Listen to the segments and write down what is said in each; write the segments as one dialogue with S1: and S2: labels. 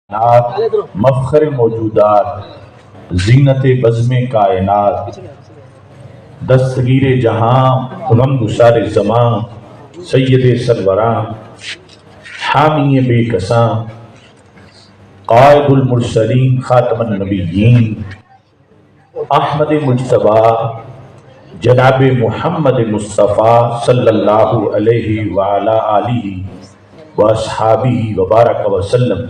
S1: مفخر موجودات، زینت بزم کائنات، دستگیر جہاں، غم گسار زماں، سید سروراں، حامی بے کساں، قائد المرسلین، خاتم النبیین، احمد مجتبیٰ، جناب محمد مصطفیٰ صلی اللہ علیہ وعلی آلہ واصحابہ وبارک وسلم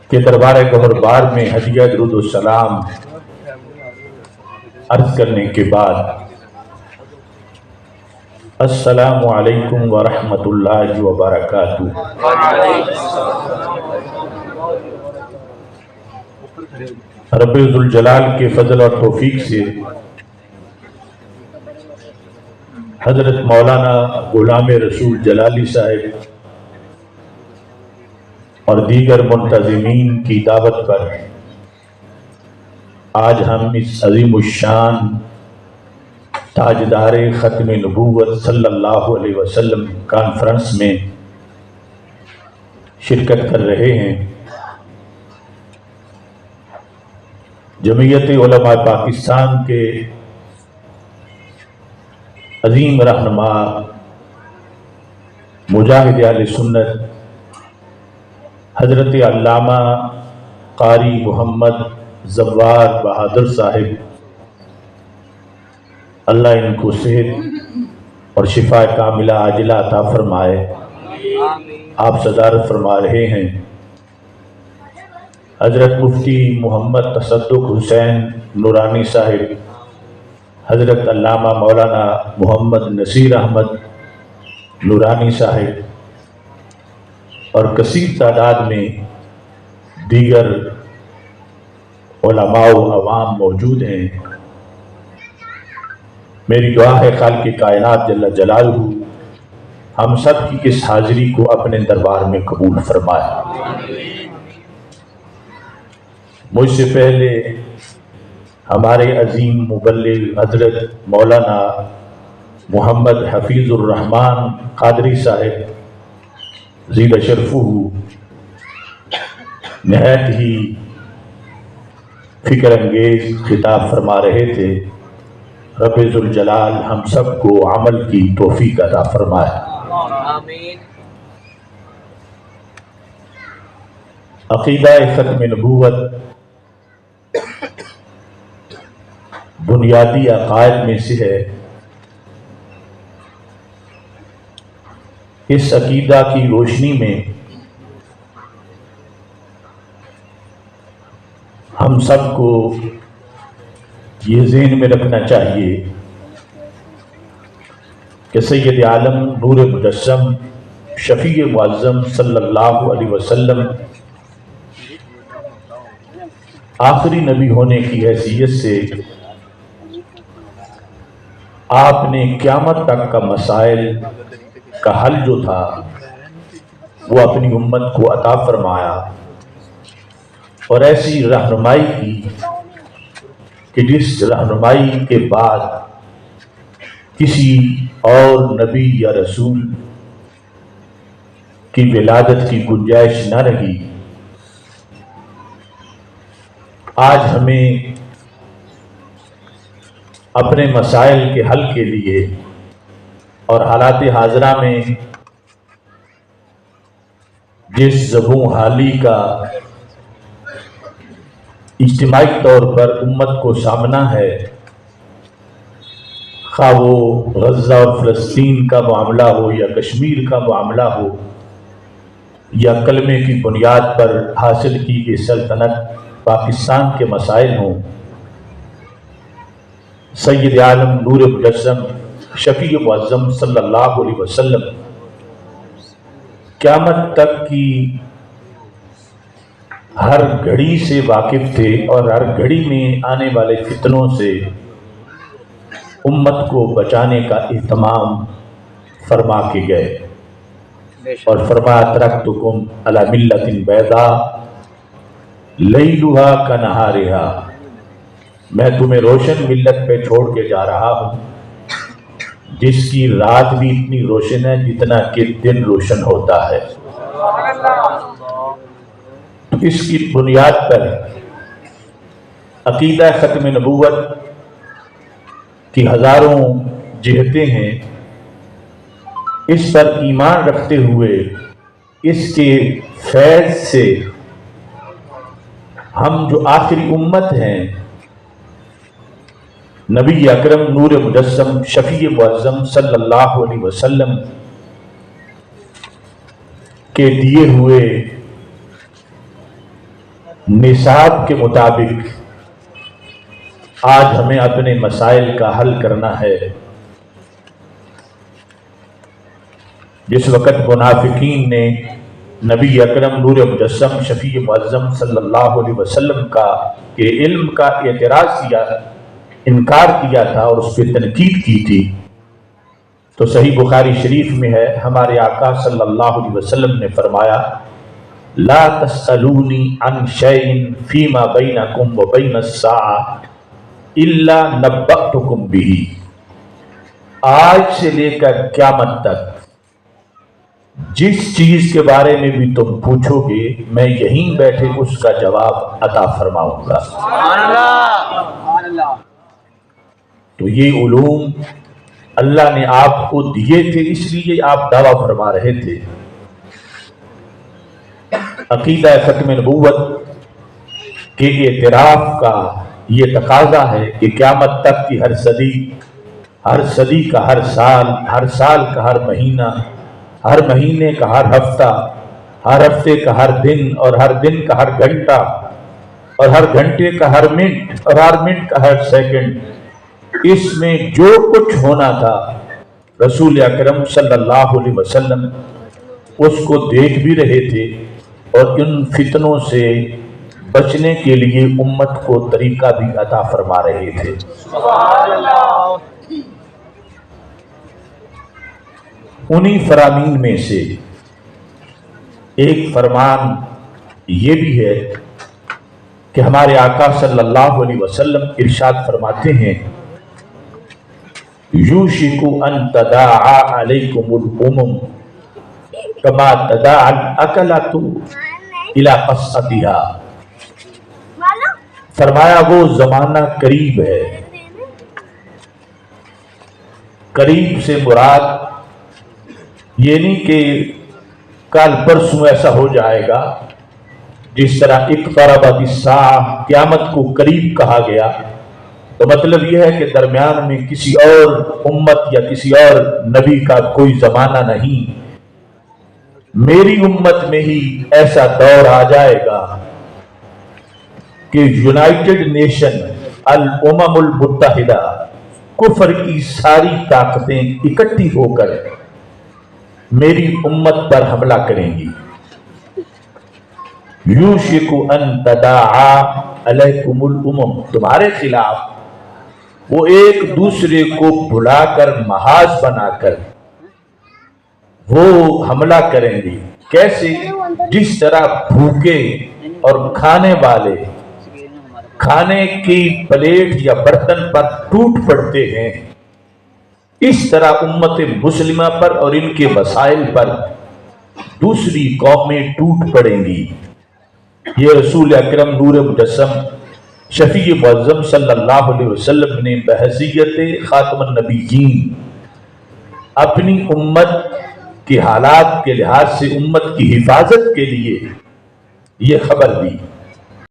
S1: کے دربار گہربار میں ہدیہ درود و سلام عرض کرنے کے بعد السلام علیکم ورحمۃ اللہ وبرکاتہ۔ رب ذوالجلال کے فضل اور توفیق سے حضرت مولانا غلام رسول جلالی صاحب اور دیگر منتظمین کی دعوت پر آج ہم اس عظیم الشان تاجدار ختم نبوت صلی اللہ علیہ وسلم کانفرنس میں شرکت کر رہے ہیں۔ جمعیت علماء پاکستان کے عظیم رہنما مجاہد اہل سنت حضرت علامہ قاری محمد زوار بہادر صاحب، اللہ ان کو صحت اور شفا کاملہ عاجلہ عطا فرمائے، آپ صدارت فرما رہے ہیں۔ حضرت مفتی محمد تصدق حسین نورانی صاحب، حضرت علامہ مولانا محمد نصیر احمد نورانی صاحب اور کثیر تعداد میں دیگر علماء و عوام موجود ہیں۔ میری دعا ہے خالق کائنات جل جلالہ ہم سب کی اس حاضری کو اپنے دربار میں قبول فرمائے۔ مجھ سے پہلے ہمارے عظیم مبلغ حضرت مولانا محمد حفیظ الرحمن قادری صاحب زید شرفہ نہایت ہی فکر انگیز خطاب فرما رہے تھے۔ رب ذوالجلال ہم سب کو عمل کی توفیق عطا فرمائے۔
S2: آمین۔
S1: عقیدہ ختم نبوت بنیادی عقائد میں سے ہے۔ اس عقیدہ کی روشنی میں ہم سب کو یہ ذہن میں رکھنا چاہیے کہ سید عالم نور مجسم شفیع معظم صلی اللہ علیہ وسلم آخری نبی ہونے کی حیثیت سے آپ نے قیامت تک کا مسائل کا حل جو تھا وہ اپنی امت کو عطا فرمایا اور ایسی رہنمائی کی کہ جس رہنمائی کے بعد کسی اور نبی یا رسول کی ولادت کی گنجائش نہ رہی۔ آج ہمیں اپنے مسائل کے حل کے لیے اور حالات حاضرہ میں جس زبوں حالی کا اجتماعی طور پر امت کو سامنا ہے، خواہ وہ غزہ اور فلسطین کا معاملہ ہو یا کشمیر کا معاملہ ہو یا کلمے کی بنیاد پر حاصل کی گئی سلطنت پاکستان کے مسائل ہوں، سید عالم نور مجسم شفیع معظم صلی اللہ علیہ وسلم قیامت تک کی ہر گھڑی سے واقف تھے اور ہر گھڑی میں آنے والے فتنوں سے امت کو بچانے کا اہتمام فرما کے گئے اور فرمایا ترکتکم علی ملۃ بیضاء لیلھا کنہارھا، میں تمہیں روشن ملت پہ چھوڑ کے جا رہا ہوں جس کی رات بھی اتنی روشن ہے جتنا کہ دن روشن ہوتا ہے۔ تو اس کی بنیاد پر عقیدہ ختم نبوت کی ہزاروں جہتیں ہیں، اس پر ایمان رکھتے ہوئے اس کے فیض سے ہم جو آخری امت ہیں، نبی اکرم نور مجسم شفیع معظم صلی اللہ علیہ وسلم کے دیے ہوئے نصاب کے مطابق آج ہمیں اپنے مسائل کا حل کرنا ہے۔ جس وقت منافقین نے نبی اکرم نور مجسم شفیع معظم صلی اللہ علیہ وسلم کے علم کا اعتراض کیا، انکار کیا تھا اور اس پہ تنقید کی تھی، تو صحیح بخاری شریف میں ہے، ہمارے آقا صلی اللہ علیہ وسلم نے فرمایا لا تسألونی عن شیء فیما بینکم وبین الساعۃ الا نبأتکم بہ، آج سے لے کر قیامت تک جس چیز کے بارے میں بھی تم پوچھو گے میں یہیں بیٹھے اس کا جواب عطا فرماؤں گا۔ سبحان اللہ۔ تو یہ علوم اللہ نے آپ کو دیے تھے، اس لیے آپ دعویٰ فرما رہے تھے۔ عقیدہ ختم نبوت کے اعتراف کا یہ تقاضا ہے کہ قیامت تک کی ہر صدی کا ہر سال کا ہر مہینہ، ہر مہینے کا ہر ہفتہ، ہر ہفتے کا ہر دن، اور ہر دن کا ہر گھنٹہ، اور ہر گھنٹے کا ہر منٹ، اور ہر منٹ کا ہر سیکنڈ، اس میں جو کچھ ہونا تھا رسول اکرم صلی اللہ علیہ وسلم اس کو دیکھ بھی رہے تھے، اور ان فتنوں سے بچنے کے لیے امت کو طریقہ بھی عطا فرما رہے تھے۔ سبحان اللہ۔ انہی فرامین میں سے ایک فرمان یہ بھی ہے کہ ہمارے آقا صلی اللہ علیہ وسلم ارشاد فرماتے ہیں یوشک ان تداعی علیکم الامم کما تداعی الاکلۃ الی قصعتها، فرمایا وہ زمانہ قریب ہے۔ قریب سے مراد یہ نہیں کہ کل پرسوں ایسا ہو جائے گا، جس طرح اقتربت الساعہ قیامت کو قریب کہا گیا، تو مطلب یہ ہے کہ درمیان میں کسی اور امت یا کسی اور نبی کا کوئی زمانہ نہیں، میری امت میں ہی ایسا دور آ جائے گا کہ یونائٹڈ نیشن الامم المتحدہ کفر کی ساری طاقتیں اکٹھی ہو کر میری امت پر حملہ کریں گی۔ یوشک ان تداعی علیکم الامم، تمہارے خلاف وہ ایک دوسرے کو بلا کر محاذ بنا کر وہ حملہ کریں گے۔ کیسے؟ جس طرح بھوکے اور کھانے والے کھانے کی پلیٹ یا برتن پر ٹوٹ پڑتے ہیں، اس طرح امت مسلمہ پر اور ان کے وسائل پر دوسری قومیں ٹوٹ پڑیں گی۔ یہ رسول اکرم نور مجسم شفیع معظم صلی اللہ علیہ وسلم نے بحیثیت خاتم النبیین اپنی امت کے حالات کے لحاظ سے امت کی حفاظت کے لیے یہ خبر دی۔